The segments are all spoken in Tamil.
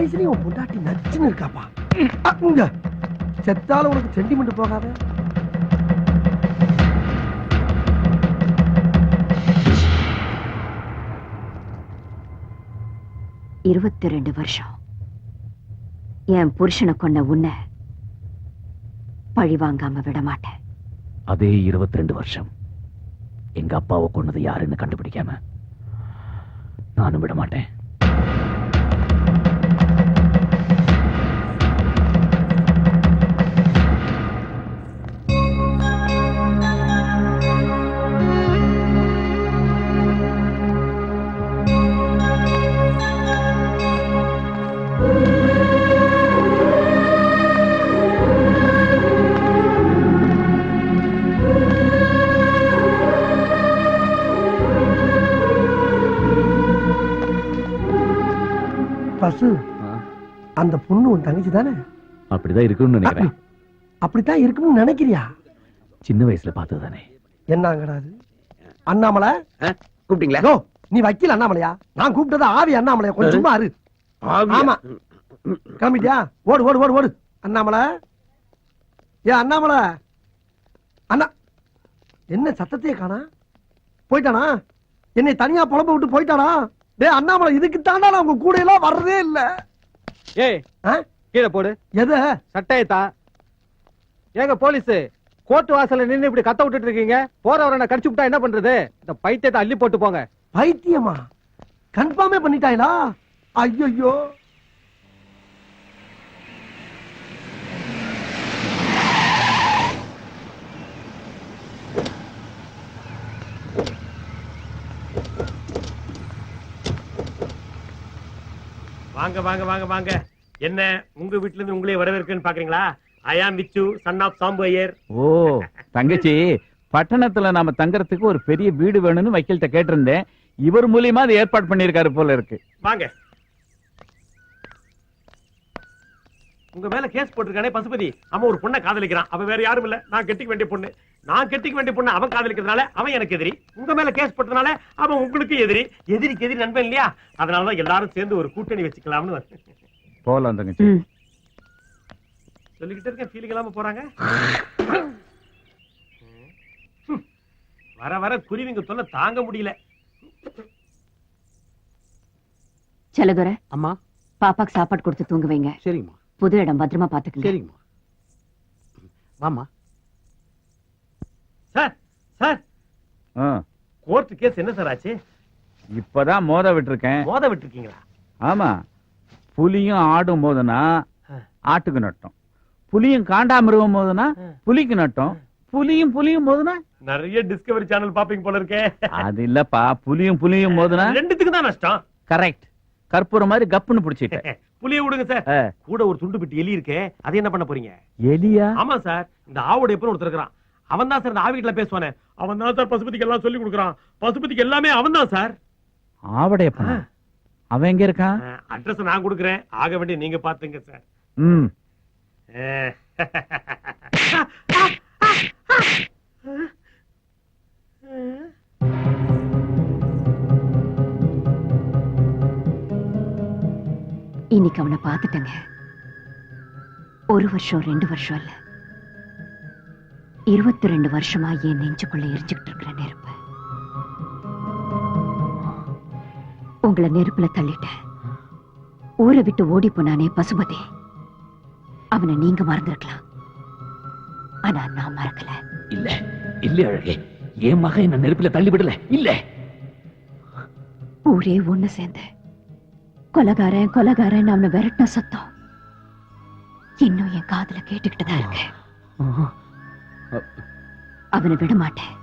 வயசுலயும் உன் பொண்டாட்டி நச்சுன்னு இருக்காப்பா. இங்க செத்தால உனக்கு சென்டிமெண்ட் போகாத. இருபத்தி 2 வருஷம் என் புருஷனை கொண்ட உன்னை பழி வாங்காம விட மாட்டேன். அதே 22 வருஷம் எங்க அப்பாவை கொன்னது யாருன்னு கண்டுபிடிக்காம நானும் விட மாட்டேன். பசு, அந்த பொண்ணு உன் தங்கச்சி தானே? அப்படிதான் இருக்குன்னு நினைக்கிறேன். அப்படித்தான் இருக்குன்னு நினைக்கிறியா? சின்ன வயசுல பார்த்ததுதானே. என்னங்கடாது அண்ணாமலை கூப்பிட்டீங்களா? நீ வக்கீல் அண்ணாமலையா? நான் கூப்பிட்டது ஆவி அண்ணாமலையா? கொஞ்சம் சும்மா இரு. ஆமா, கிளம்பிட்டியா? ஓடு ஓடு ஓடு ஓடு. அண்ணாமலை, ஏ அண்ணாமலை, அண்ணா என்ன சத்தத்தையே காணா? போயிட்டானா? என்னை தனியா புலம்ப விட்டு போயிட்டானா? டே அண்ணாமலை, இதுக்கு தாண்டா நான் உங்க கூட எல்லாம் வர்றதே இல்ல. ஏய், கீழே போடு. எது? சட்டையத்தா. ஏங்க போலீஸ், கோர்ட் வாசல்ல நின்னு இப்படி கத்த விட்டுட்டு இருக்கீங்க. போறவரை கடிச்சு விட்டா என்ன பண்றது? இந்த பைத்தியத்தை அள்ளி போட்டு போங்க. பைத்தியமா? கன்ஃபார்மே பண்ணிட்டாங்களா? ஐயோ, வாங்க வாங்க வாங்க வாங்க. என்ன உங்க வீட்ல இருந்து உங்களே வரவேற்கன்னு பாக்குறீங்களா? ஐ ஆம் விச்சு, சன் ஆஃப் சாம்பு ஐயர். ஓ தங்கச்சி, பட்டணத்துல நாம தங்கறதுக்கு ஒரு பெரிய வீடு வேணும்னு வக்கீல்கிட்ட கேட்டிருந்தேன். இவர் மூலியமா அது ஏற்பாடு பண்ணிருக்காரு போல இருக்கு. வாங்க. உங்க மேல கேஸ் போட்டிருக்கானே பசுபதி, அவன் ஒரு பொண்ணை காதலிக்கிறான். அவன் வேற யாரும் இல்ல, நான் கெட்டிக்க வேண்டிய பொண்ணு. நான் கெட்டிக்க வேண்டிய பொண்ணு அவன் காதலிக்கிறதுனால அவன் எனக்கு எதிரி. உங்க மேல கேஸ் போட்டதுனால அவன் உங்களுக்கு எதிரி. எதிரிக்கு எதிரி நண்பன் இல்லையா? அதனாலதான் எல்லாரும் சேர்ந்து ஒரு கூட்டணி வச்சுக்கலாம்னு போலாம் தங்கச்சி. சொல்லிக்கிட்டே இருக்கேன், ஃபீலிங் இல்லாம போறாங்க. வர வர குருவிங்க தொல்லை தாங்க முடியல. செல்லதுரை, அம்மா பாப்பாக்கு சாப்பாடு கொடுத்து தூங்க வைங்க. சரிங்கம்மா. புது இடம் பத்திரமா பாத்துக்கங்க. சரிங்கம்மா. வாமா. சார் சார், கோர்ட் கேஸ் என்ன சார் ஆச்சு? இப்பதான் மோத விட்டுருக்கேன். மோத விட்டுருக்கீங்களா? ஆமா, புலியும் ஆடும் போதுனா ஆட்டுக்கு நட்டம், புலியும் காண்டாமிருகம் போதுனா புலிக்கு நட்டம், புலியும் போதுனா நிறைய டிஸ்கவரி சேனல் பாப்பீங்க போல இருக்கே. அது இல்லப்பா, புலியும் போதுனா ரெண்டுத்துக்கு தான் நஷ்டம். கரெக்ட். கற்பூரம் மாதிரி கப்புன்னு பிடிச்சிட்டேன். புலிய விடுங்க சார். கூட ஒரு துண்டு பிட்டு எலி இருக்கே, அது என்ன பண்ண போறீங்க? எலியா? ஆமா சார், இந்த ஆவோட எப்ப ஒருத்தர் இருக்கிறான். அவன் தான் சார் இந்த ஆவிட்ல பேசுவானே. அவன் தான் சார் பசுபதிக்கு எல்லாம் சொல்லி கொடுக்குறான். பசுபதிக்கு எல்லாமே அவன் தான் சார். ஆவடையப்பா, அவன் எங்க இருக்கான்? அட்ரஸ் நான் கொடுக்குறேன், ஆக வேண்டிய நீங்க பாத்துங்க சார். இன்னைக்கு அவனை பார்த்துட்டேங்க. 1 வருஷம் 2 வருஷம் இல்ல, 22 வருஷமா என் நெஞ்சுக்குள்ள எரிஞ்சுக்கிட்டு இருக்கிற நெருப்பு. உங்களை நெருப்புல தள்ளிட்டேன். ஊரை விட்டு ஓடி போனானே பசுபதி, அவனை நீங்க மறந்துருக்கலாம். ஆனா நான் மறக்கல. இல்ல இல்ல அழகே, என் மகன் என்ன நெருப்புல தள்ளி விடல. இல்ல, ஊரே ஒண்ணு சேர்ந்து கொலகாரன் கொலகாரன் அவனை விரட்டின சத்தம் இன்னும் என் காதுல கேட்டுக்கிட்டுதான் இருக்கு. அவனை விட மாட்டேன்.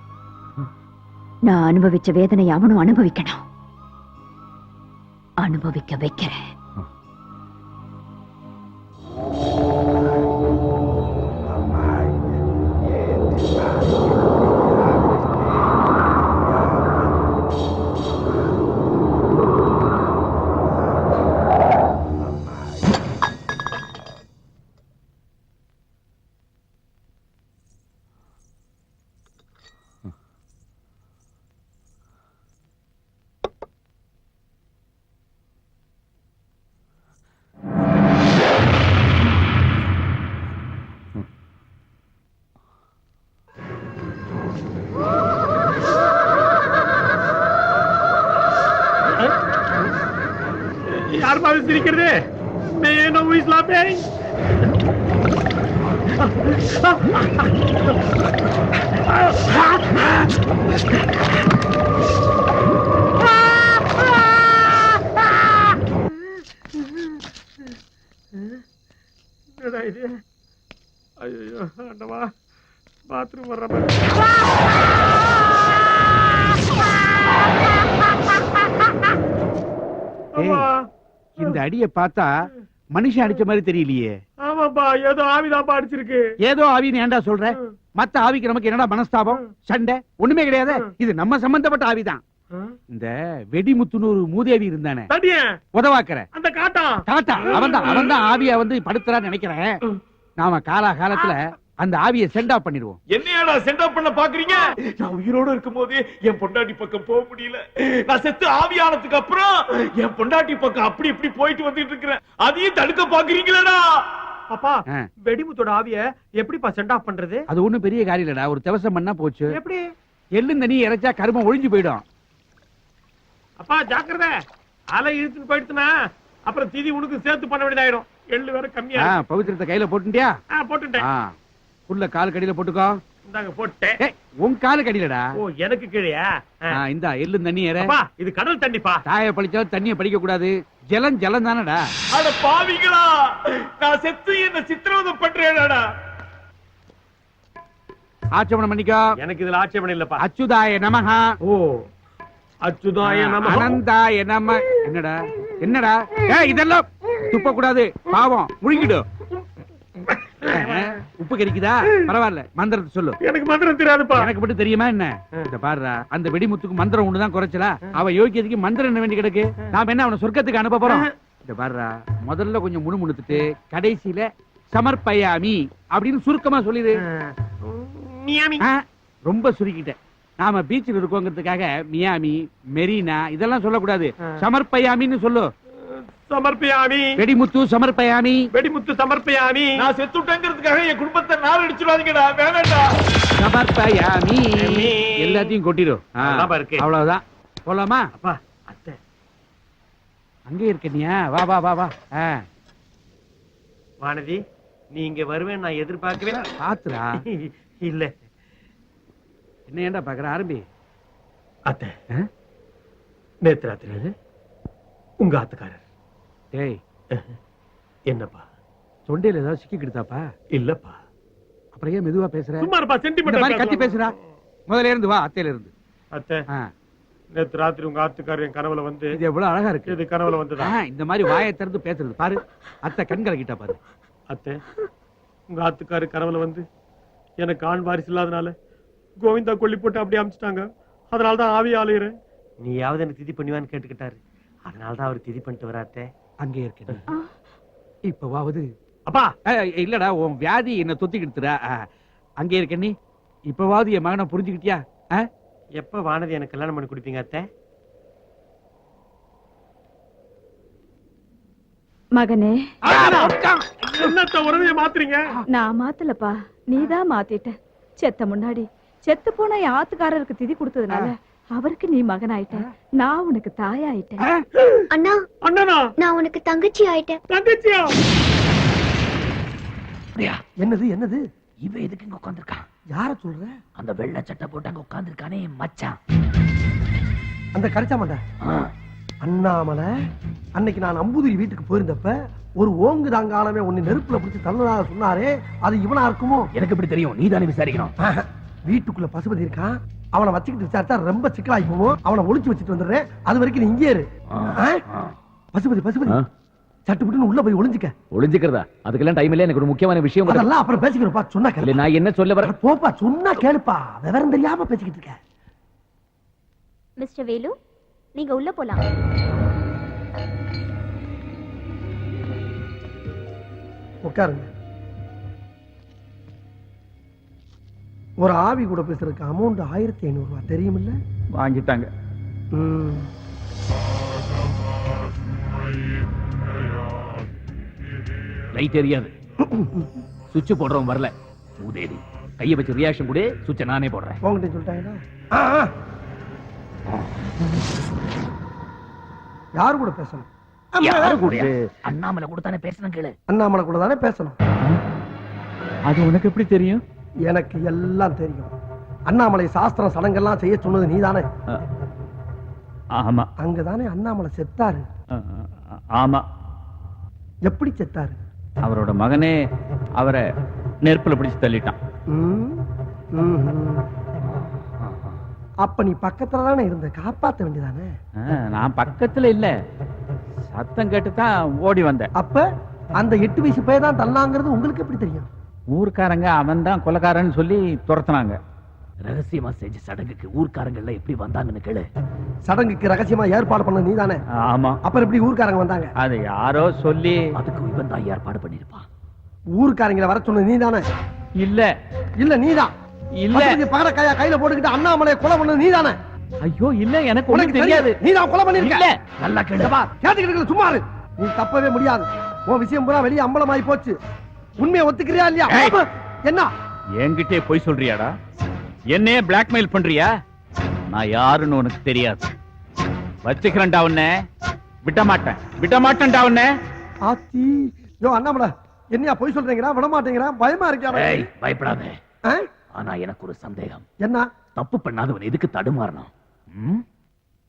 நான் அனுபவிச்ச வேதனை அவனும் அனுபவிக்கணும். அனுபவிக்க வைக்கிறேன். May I know who is laughing? என்னடா இது? ஐயோ ஆண்டவா, பாத்ரூம் வர்ற மாதிரி. அம்மா. இந்த அடிய பார்த்தா மனுஷன் அடிச்ச மாதிரி தெரியலையே. ஆமாப்பா, ஏதோ ஆவிதாப்பா அடிச்சிருக்கு. ஏதோ ஆவின்னு ஏன்டா சொல்ற? மத்த ஆவிக்கு நமக்கு என்னடா மனஸ்தாபம், சண்டை ஒண்ணுமே கிடையாது. இது நம்ம சம்பந்தப்பட்ட ஆவிதான். இந்த வெடிமுத்துனூர் மூதேவி இருந்தானே, தடியன், உதவாக்கற அந்த காட்டா தாத்தா, அவன்தான் ஆவியா வந்து படுத்துறான்னு நினைக்கிறேன். நாம காலத்துல அந்த ஆவியை சென்ட் ஆஃப் பண்ணிடுவோம். என்னையாடா சென்ட் ஆஃப் பண்ண பாக்குறீங்க? நான் உயிரோட இருக்கும்போது என் பொண்டாட்டி பக்கம் போக முடியல. நான் செத்து ஆவியானதுக்கு அப்புறம் என் பொண்டாட்டி பக்கம் அப்படி இப்படி போயிட்டு வந்துட்டு இருக்கிறேன். அதையும் தடுக்க பாக்குறீங்களா? அப்பா, வெடிமுத்தோட ஆவிய எப்படிப்பா சென்ட் ஆஃப் பண்றது? அது ஒண்ணும் பெரிய காரியம் இல்லடா. ஒரு தவசம் பண்ணா போச்சு. எப்படி? எள்ளும் தண்ணி இறைச்சா கருமம் ஒழிஞ்சு போயிடும். அப்பா ஜாக்கிரதை, அலை இழுத்துட்டு போயிடுச்சுனா அப்புறம் தீதி உனக்கு சேர்த்து பண்ண வேண்டியதாயிரும். எள்ளு வேற கம்மியா. பவித்திரத்தை கையில போட்டுட்டியா? போட்டுட்டேன். புள்ள கால் கடியில போட்டுக்கோ. இந்தாங்க போட்டேன். உன் காலு கடியிலடா. ஓ, எனக்கு கீழயா? இந்த எள்ளும் தண்ணி ஏற. அப்பா, இது கடல் தண்ணிப்பா. தாய பழிச்சாலும் தண்ணிய படிக்க கூடாது. ஜலம் தானடா. அட பாவிகளா, நான் செத்து என்ன சித்திரவதை பண்றேன்டா. ஆட்சேபணம் பண்ணிக்கோ. எனக்கு இதுல ஆட்சேபணம் இல்லப்பா. அச்சுதாய நமஹ. ஓ, அச்சுதாய நமஹ. அனந்தாய நம. என்னடா இதெல்லாம் துப்ப கூடாது, பாவம், முழுங்கிடு. உப்பு கறிக்குதா? பரவாயில்ல, மந்திரத்தை சொல்லு. எனக்கு மந்திரம் தெரியாதுப்பா. எனக்கு மட்டும் தெரியுமா என்ன? இந்த பாருடா, அந்த வெடிமுத்துக்கு மந்திரம் ஒண்ணுதான் குறைச்சலா? அவ யோகியதுக்கு மந்திரம் என்ன வேண்டி கிடக்கு? நாம என்ன அவனை சொர்க்கத்துக்கு அனுப்ப போறோம்? இந்த பாருடா, முதல்ல கொஞ்சம் முணுமுணுத்துட்டு கடைசியில சமர்ப்பயாமி அப்படின்னு சுருக்கமா சொல்லிடு. ரொம்ப சுருக்கிட்டேன். நாம பீச்சில் இருக்கோங்கிறதுக்காக மியாமி, மெரினா இதெல்லாம் சொல்லக்கூடாது. சமர்ப்பயாமின்னு சொல்லு. சமர்ப்பயாமி. வெடிமுத்து சமர்ப்பயாமி. வெடிமுத்து சமர்ப்பயாமி. நான் செத்துட்டேங்கிறதுக்காக என் குடும்பத்தை நாள் அடிச்சுடாதீங்கடா, வேணாம்டா. சமர்ப்பயாமி. எல்லாத்தையும் கொட்டிடும். அவ்வளவுதான். போலாமா? அப்பா, அத்தை அங்கே இருக்கனியா? வா வா வா வா. வானதி, நீ இங்க வருவேன் நான் எதிர்பார்க்கவே. பாத்துரா. இல்ல. என்ன ஏண்டா பாக்குற? ஆரம்பி. அத்தை, நேத்து ராத்திரி உங்க ஆத்துக்காரர். டேய், என்னப்பா? தொண்டையில ஏதாவது சிக்கிக்கிடுதாப்பா? இல்லப்பா. அப்புறம் ஏன் மெதுவா பேசுற? சும்மா இருப்பா, சென்டிமெண்ட் கத்தி பேசுறா. முதல்ல இருந்து வா, அத்தையில இருந்து. அத்தை, நேத்து ராத்திரி உங்க ஆத்துக்காரர் என் கனவுல வந்து. இது எவ்வளவு அழகா இருக்கு. இது கனவுல வந்துதா? இந்த மாதிரி வாயை திறந்து பேசுறது பாரு. அத்தை கண் கலக்கிட்டா பாரு. அத்தை, உங்க ஆத்துக்காரர் கனவுல வந்து எனக்கு ஆண் வாரிசு இல்லாதனால கோவிந்தா கொல்லி போட்டு அப்படியே அமிச்சிட்டாங்க. அதனாலதான் ஆவி ஆளுகிறேன். நீயாவது எனக்கு திதி பண்ணுவான்னு கேட்டுக்கிட்டாரு. அதனாலதான் அவர் திதி பண்ணிட்டு வராத்தே. அங்கே இருக்கு. இப்பவாவது. அப்பா இல்லடா, உன் வியாதி என்ன தொத்திக்கிடுத்துறா. அங்கே இருக்க நீ. இப்பவாவது என் மகனை புரிஞ்சுக்கிட்டியா? எப்ப வானதி எனக்கு கல்யாணம் பண்ணி கொடுப்பீங்க அத்தை? மகனே, என்னத்த உறவைய மாத்துறீங்க? நான் மாத்தலப்பா, நீதான் மாத்திட்ட. செத்த முன்னாடி செத்து போன என் ஆத்துக்காரருக்கு திதி கொடுத்ததுனால அவருக்கு நீ மகன் ஆயிட்ட. நான் உனக்கு தாயாயிட்டேன். அண்ணா, அண்ணனா, நான் உனக்கு தங்கச்சி ஆயிட்டேன். தங்கச்சியா? என்னது என்னது? இவன் எதுக்கு இங்க உட்கார்ந்திருக்கான்? யார சொல்ற? அந்த வெள்ளை சட்டை போட்டு அங்க உட்கார்ந்திருக்கானே என் மச்சான். அந்த கரைச்சா மாட்ட அண்ணாமலை. அன்னைக்கு நான் அம்புதிரி வீட்டுக்கு போயிருந்தப்ப ஒரு ஓங்கு தாங்காலமே உன்னை நெருப்புல பிடிச்சி தள்ளதாக சொன்னாரே, அது இவனா இருக்குமோ? எனக்கு எப்படி தெரியும்? நீ தானே விசாரிக்கணும். வீட்டுக்குள்ள பசுபதி இருக்கான். அவனை வச்சுக்கிட்டு விசாரிச்சா ரொம்ப சிக்கலாகி போவோம். அவனை ஒளிச்சு வச்சுட்டு வந்துடுறேன். அது வரைக்கும் நீ இங்கே இரு. பசுபதி பசுபதி சட்டுப்புட்டுன்னு உள்ள போய் ஒளிஞ்சுக்க. ஒளிஞ்சுக்கிறதா? அதுக்கெல்லாம் டைம் இல்ல. எனக்கு ஒரு முக்கியமான விஷயம். அதெல்லாம் அப்புறம் பேசிக்கிறப்பா. சொன்னா கேளு. நான் என்ன சொல்ல வர? போப்பா, சொன்னா கேளுப்பா. விவரம் தெரியாம பேசிக்கிட்டு இருக்க. மிஸ்டர் வேலு, நீங்க உள்ள போலாம். உட்காருங்க. ஒரு ஆவி கூட பேசுறதுக்கு அமௌண்ட் 1500 ரூபாய் தெரியுமில்ல? வாங்கிட்டாங்க. லைட் எரியாது. சுவிட்ச் போடுறவன் வரல. உதேதி கையை வச்சு ரியாக்ஷன் கூட சுவிட்சை நானே போடுறேன். உங்ககிட்ட சொல்லிட்டாங்களா? யாரு கூட பேசணும்? யாரு கூடயா? அண்ணாமலை கூட தானே பேசணும் கேளு. அண்ணாமலை கூட தானே பேசணும். அது உனக்கு எப்படி தெரியும்? எனக்கு எல்லாம் தெரியும். அண்ணாமலை சாஸ்திரம் சடங்கெல்லாம் செய்ய சொன்னது நீதானே? ஆமா. அங்கதானே அண்ணாமலை செத்தாரு. ஆமா. எப்படி செத்தாரு? அவரோட மகனே அவரை நெருப்புல பிடிச்சு தள்ளிட்டான். ம், ம்ஹும். அப்ப நீ பக்கத்துல தானே இருந்த, காப்பாத்த வேண்டியதானே? நான் பக்கத்துல இல்ல, சத்தம் கேட்டு தான் ஓடி வந்தேன். அப்ப அந்த 8 வயசு பையன் தான் தள்ளாங்கிறது உங்களுக்கு எப்படி தெரியும்? ஊர்க்காரங்க அவன் தான் கொலைக்காரன்னு சொல்லி துரத்துனாங்க. ரகசியமா செஞ்ச சடங்குக்கு ஊர்க்காரங்க எல்லாம் எப்படி வந்தாங்கன்னு கேளு. சடங்குக்கு ரகசியமா ஏற்பாடு பண்ண நீதானே? ஆமா. அப்புறம் எப்படி ஊர்க்காரங்க வந்தாங்க? அது யாரோ சொல்லி. அதுக்கு இவன் தான் ஏற்பாடு பண்ணிருப்பான். ஊர்க்காரங்களை வர சொன்னது நீதானே? இல்ல இல்ல நீதான். இல்ல. பகடக்காயா கையில போட்டுக்கிட்டு அண்ணாமலையை கொலை பண்ணது நீதானே? ஐயோ இல்ல, எனக்கு உனக்கு ஒண்ணும் தெரியாது. நீதான் கொலை பண்ணிருக்க. இல்ல. நல்லா கேளு. கேட்டுக்கிட்டு சும்மா இரு. நீ தப்பவே முடியாது. உன் விஷயம் பூரா வெளியே அம்பலமாயி போச்சு. உண்மையை ஒத்துக்கிறியா இல்லையா? ஏய். என்ன என்கிட்டே போய் சொல்றியாடா? என்னையே பிளாக்மெயில் பண்றியா? நான் யாருன்னு உனக்கு தெரியாது. வச்சுக்கிறேன்டா உன்னை. விட மாட்டேன்டா உன்னை. ஆத்தி யோ அண்ணாமலை, என்னையா போய் சொல்றீங்களா? விட மாட்டேங்கிறா, பயமா இருக்கியா? ஏய், பயப்படாத. ஆ? ஆனா எனக்கு ஒரு சந்தேகம். என்ன? தப்பு பண்ணாதவன் எதுக்கு தடுமாறணும்?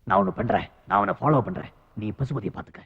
நான் ஒண்ணு பண்றேன். நான் அவனை ஃபாலோ பண்றேன். நீ பசுபதியை பாத்துக்க.